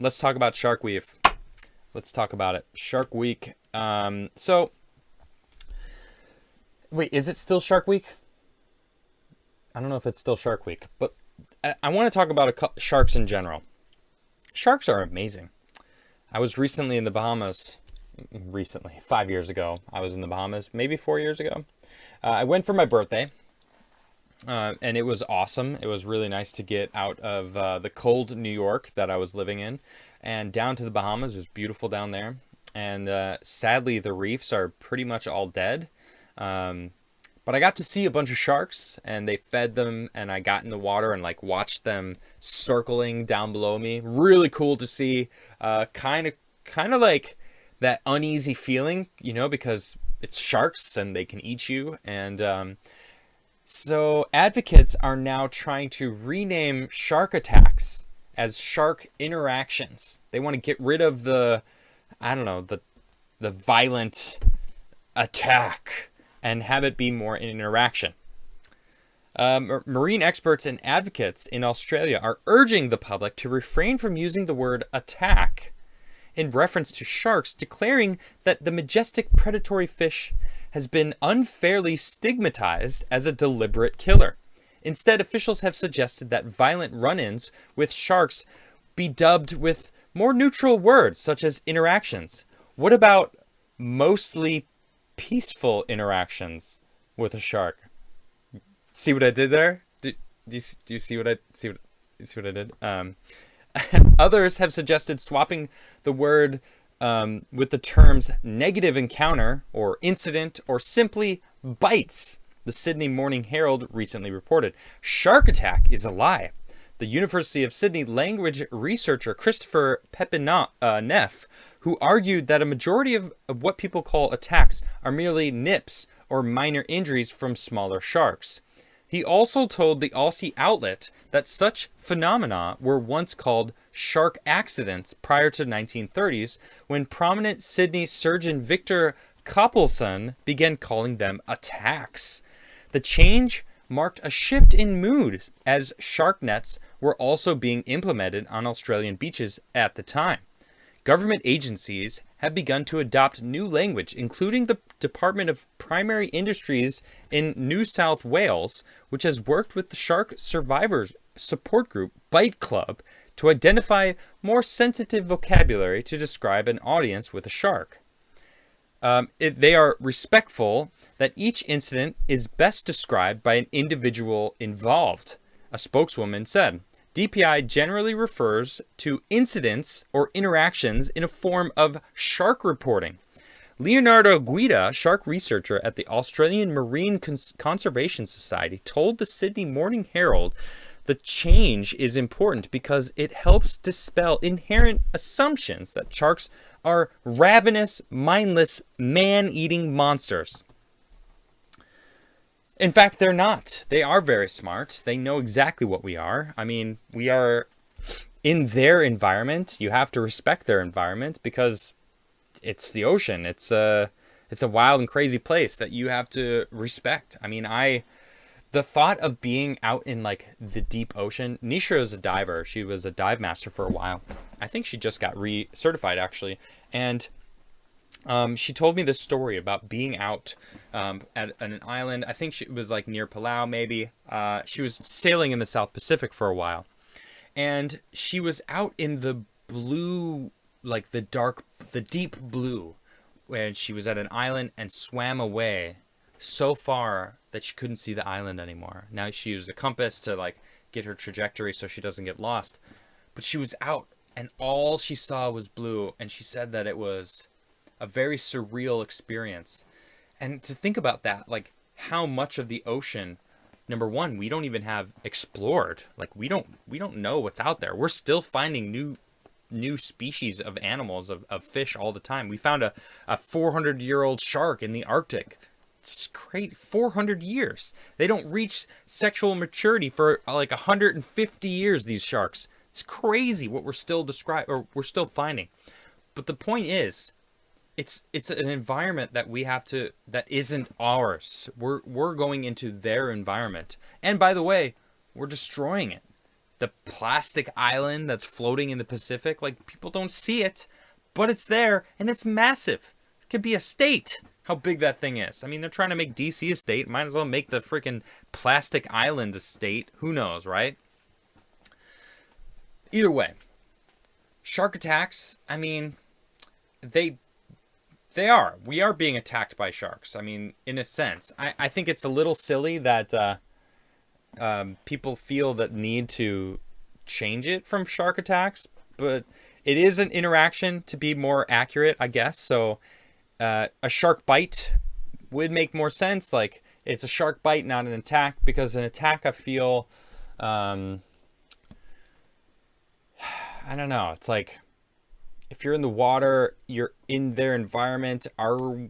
let's talk about Shark Week. Let's talk about it. Shark Week. So, wait, is it still Shark Week? I don't know if it's still Shark Week, but I want to talk about sharks in general. Sharks are amazing. I was recently in the Bahamas. Recently, 5 years ago, I was in the Bahamas. Maybe 4 years ago. I went for my birthday. And it was awesome. It was really nice to get out of the cold New York that I was living in and down to the Bahamas. It was beautiful down there. And sadly, the reefs are pretty much all dead. But I got to see a bunch of sharks and they fed them, and I got in the water and like watched them circling down below me. Really cool to see. Kind of like that uneasy feeling, because it's sharks and they can eat you. And so advocates are now trying to rename shark attacks as shark interactions. They want to get rid of the violent attack and have it be more an interaction. Marine experts and advocates in Australia are urging the public to refrain from using the word attack in reference to sharks, declaring that the majestic predatory fish has been unfairly stigmatized as a deliberate killer. Instead, officials have suggested that violent run-ins with sharks be dubbed with more neutral words, such as interactions. What about mostly peaceful interactions with a shark? See what I did there? Do you see what I did? Others have suggested swapping the word with the terms negative encounter or incident or simply bites. The Sydney Morning Herald recently reported, "Shark attack is a lie." The University of Sydney language researcher Christopher Neff, who argued that a majority of what people call attacks are merely nips or minor injuries from smaller sharks. He also told the Aussie outlet that such phenomena were once called shark accidents prior to 1930s, when prominent Sydney surgeon Victor Coppelson began calling them attacks. The change marked a shift in mood as shark nets were also being implemented on Australian beaches at the time. Government agencies have begun to adopt new language, including the Department of Primary Industries in New South Wales, which has worked with the shark survivors support group Bite Club to identify more sensitive vocabulary to describe an audience with a shark. They are respectful that each incident is best described by an individual involved, a spokeswoman said. DPI generally refers to incidents or interactions in a form of shark reporting. Leonardo Guida, shark researcher at the Australian Marine Conservation Society, told the Sydney Morning Herald the change is important because it helps dispel inherent assumptions that sharks are ravenous, mindless, man-eating monsters. In fact, they're not. They are very smart. They know exactly what we are. I mean, we are in their environment. You have to respect their environment because it's the ocean. It's a wild and crazy place that you have to respect. I mean, the thought of being out in like the deep ocean. Nisha is a diver. She was a dive master for a while. I think she just got recertified actually. And she told me this story about being out at an island. I think it was like near Palau, maybe. She was sailing in the South Pacific for a while. And she was out in the blue, like the deep blue, when she was at an island and swam away so far that she couldn't see the island anymore. Now she used a compass to like get her trajectory so she doesn't get lost. But she was out and all she saw was blue. And she said that it was a very surreal experience. And to think about that, like how much of the ocean, number one, we don't even have explored. Like we don't know what's out there. We're still finding new species of animals, of fish all the time. We found a 400-year-old shark in the Arctic. It's crazy. 400 years. They don't reach sexual maturity for like 150 years, these sharks. It's crazy what we're still finding. But the point is, it's an environment that that isn't ours. We're going into their environment. And by the way, we're destroying it. the plastic island that's floating in the Pacific. Like, people don't see it, but it's there, and it's massive. It could be a state, how big that thing is. I mean, they're trying to make DC a state. Might as well make the freaking plastic island a state. Who knows, right? Either way, shark attacks, I mean, we are being attacked by sharks. I mean, in a sense. I think it's a little silly that people feel that need to change it from shark attacks, but it is an interaction, to be more accurate, I guess. So a shark bite would make more sense. Like, it's a shark bite, not an attack, because an attack, I feel, I don't know. It's like, if you're in the water, you're in their environment. Are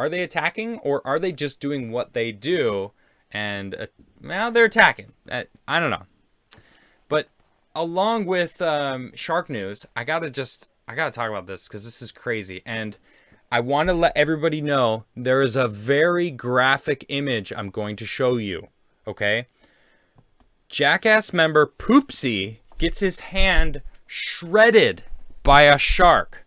they attacking, or are they just doing what they do? And well, they're attacking. I don't know. But along with shark news, I gotta talk about this because this is crazy, and I want to let everybody know there is a very graphic image I'm going to show you. Okay, Jackass member Poopsie gets his hand shredded by a shark.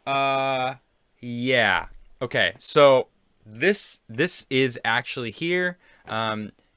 Yeah. Okay, so this is actually here.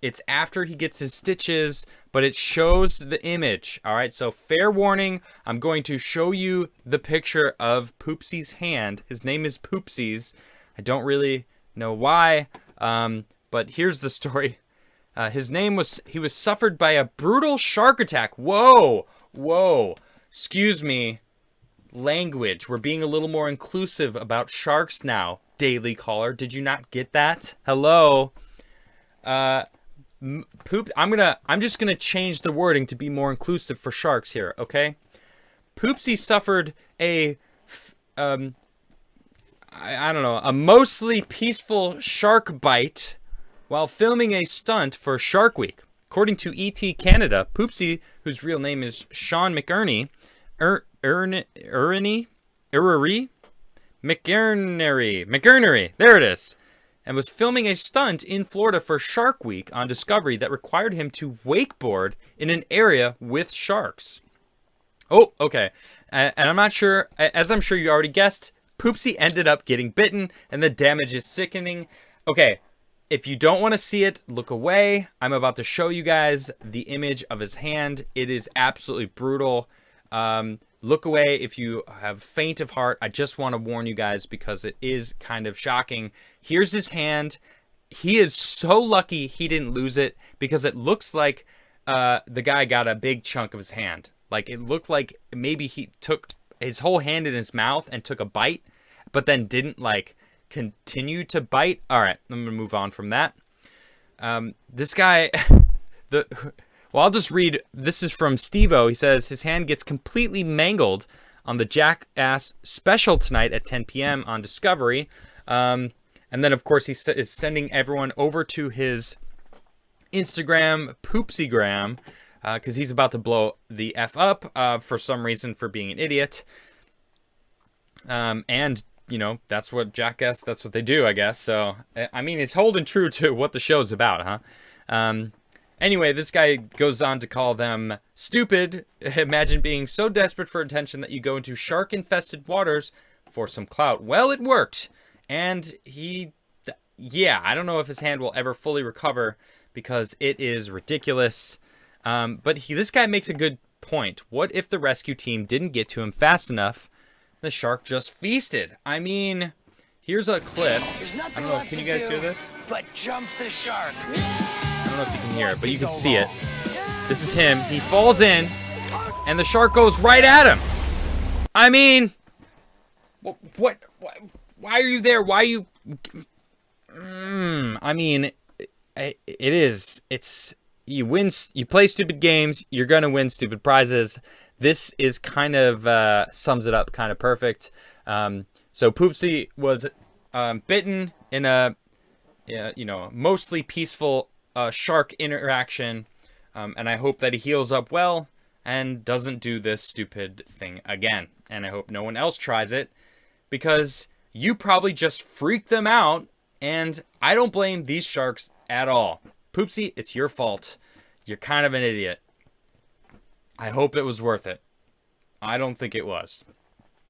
It's after he gets his stitches, but it shows the image. All right, so fair warning, I'm going to show you the picture of Poopsie's hand. His name is Poopsie's. I don't really know why, but here's the story. He was suffered by a brutal shark attack. Whoa. Excuse me. Language. We're being a little more inclusive about sharks now. Daily Caller, did you not get that? Hello. I'm just gonna change the wording to be more inclusive for sharks here, okay? Poopsie suffered a I don't know, a mostly peaceful shark bite while filming a stunt for Shark Week. According to ET Canada, Poopsie, whose real name is Sean McInerney, McInerney, there it is, and was filming a stunt in Florida for Shark Week on Discovery that required him to wakeboard in an area with sharks. Oh, okay. And I'm not sure, as I'm sure you already guessed, Poopsie ended up getting bitten, and the damage is sickening. Okay, if you don't want to see it, look away. I'm about to show you guys the image of his hand. It is absolutely brutal. Look away if you have faint of heart. I just want to warn you guys because it is kind of shocking. Here's his hand. He is so lucky he didn't lose it because it looks like the guy got a big chunk of his hand. Like, it looked like maybe he took his whole hand in his mouth and took a bite, but then didn't, like, continue to bite. All right, I'm going to move on from that. This guy, well, I'll just read. This is from Steve-O. He says his hand gets completely mangled on the Jackass special tonight at 10 p.m. on Discovery. And then, of course, he is sending everyone over to his Instagram, Poopsiegram, because he's about to blow the F up for some reason for being an idiot. And, you know, that's what Jackass, that's what they do, I guess. So, I mean, it's holding true to what the show's about, huh? Anyway, this guy goes on to call them stupid. Imagine being so desperate for attention that you go into shark-infested waters for some clout. Well, it worked. And yeah, I don't know if his hand will ever fully recover because it is ridiculous. But this guy makes a good point. What if the rescue team didn't get to him fast enough? The shark just feasted. I mean, here's a clip. I don't know, can you guys hear this? But jump the shark. I don't know if you can hear it, but you can see it. This is him. He falls in, and the shark goes right at him. I mean, what why are you there? Why are you... I mean, you play stupid games, you're gonna win stupid prizes. This is kind of sums it up kind of perfect. So Poopsie was bitten in a mostly peaceful shark interaction, and I hope that he heals up well and doesn't do this stupid thing again. And I hope no one else tries it, because you probably just freaked them out, and I don't blame these sharks at all. Poopsie, it's your fault. You're kind of an idiot. I hope it was worth it. I don't think it was.